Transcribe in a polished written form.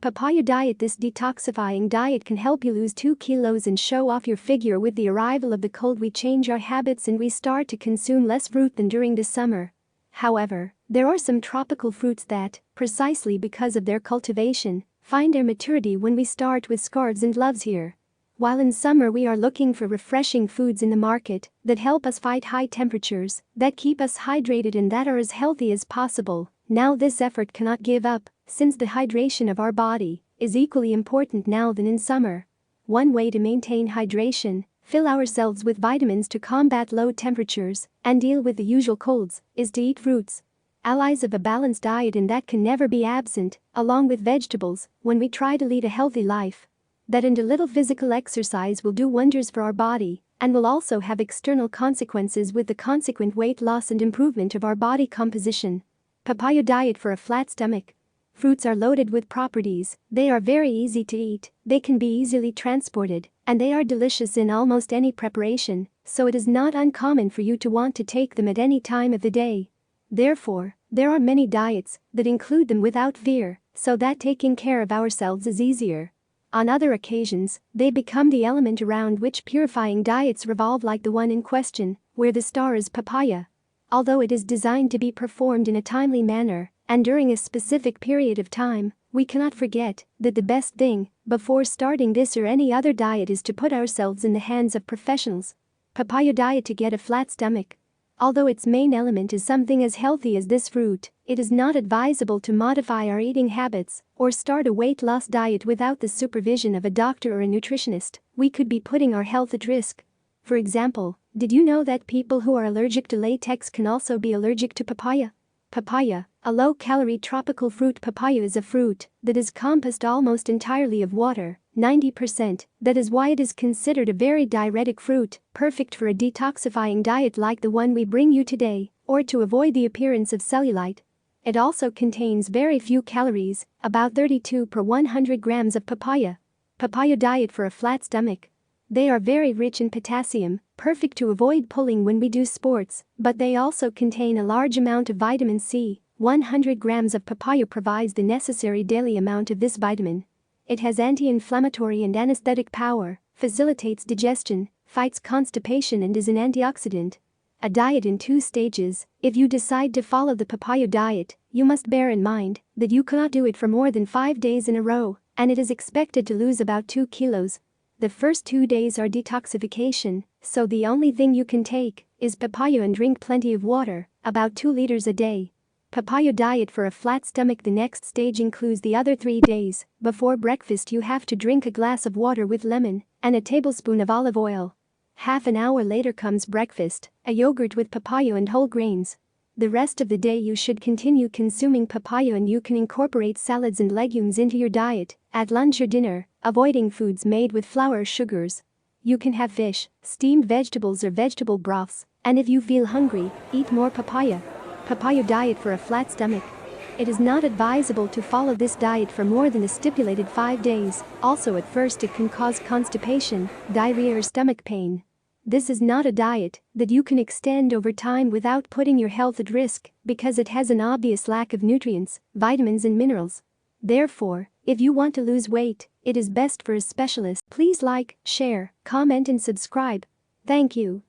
Papaya diet. This detoxifying diet can help you lose 2 kilos and show off your figure. With the arrival of the cold, we change our habits and we start to consume less fruit than during the summer. However, there are some tropical fruits that, precisely because of their cultivation, find their maturity when we start with scarves and gloves here. While in summer we are looking for refreshing foods in the market that help us fight high temperatures, that keep us hydrated and that are as healthy as possible, now this effort cannot give up, since the hydration of our body is equally important now than in summer. One way to maintain hydration, fill ourselves with vitamins to combat low temperatures, and deal with the usual colds, is to eat fruits. Allies of a balanced diet, and that can never be absent, along with vegetables, when we try to lead a healthy life. That and a little physical exercise will do wonders for our body, and will also have external consequences with the consequent weight loss and improvement of our body composition. Papaya diet for a flat stomach. Fruits are loaded with properties, they are very easy to eat, they can be easily transported, and they are delicious in almost any preparation, so it is not uncommon for you to want to take them at any time of the day. Therefore, there are many diets that include them without fear, so that taking care of ourselves is easier. On other occasions, they become the element around which purifying diets revolve, like the one in question, where the star is papaya. Although it is designed to be performed in a timely manner and during a specific period of time, we cannot forget that the best thing before starting this or any other diet is to put ourselves in the hands of professionals. Papaya diet to get a flat stomach. Although its main element is something as healthy as this fruit, it is not advisable to modify our eating habits or start a weight loss diet without the supervision of a doctor or a nutritionist. We could be putting our health at risk. For example, did you know that people who are allergic to latex can also be allergic to papaya? Papaya, a low-calorie tropical fruit. Papaya is a fruit that is composed almost entirely of water, 90%, that is why it is considered a very diuretic fruit, perfect for a detoxifying diet like the one we bring you today, or to avoid the appearance of cellulite. It also contains very few calories, about 32 per 100 grams of papaya. Papaya diet for a flat stomach. They are very rich in potassium, perfect to avoid pulling when we do sports, but they also contain a large amount of vitamin C. 100 grams of papaya provides the necessary daily amount of this vitamin. It has anti-inflammatory and anesthetic power, facilitates digestion, fights constipation and is an antioxidant. A diet in 2 stages. If you decide to follow the papaya diet, you must bear in mind that you cannot do it for more than 5 days in a row, and it is expected to lose about 2 kilos. The first 2 days are detoxification, so the only thing you can take is papaya and drink plenty of water, about 2 liters a day. Papaya diet for a flat stomach. The next stage includes the other 3 days. Before breakfast you have to drink a glass of water with lemon and a tablespoon of olive oil. Half an hour later comes breakfast, a yogurt with papaya and whole grains. The rest of the day you should continue consuming papaya, and you can incorporate salads and legumes into your diet at lunch or dinner, avoiding foods made with flour or sugars. You can have fish, steamed vegetables or vegetable broths, and if you feel hungry, eat more papaya. Papaya diet for a flat stomach. It is not advisable to follow this diet for more than the stipulated 5 days. Also, at first it can cause constipation, diarrhea or stomach pain. This is not a diet that you can extend over time without putting your health at risk, because it has an obvious lack of nutrients, vitamins and minerals. Therefore, if you want to lose weight, it is best for a specialist. Please like, share, comment and subscribe. Thank you.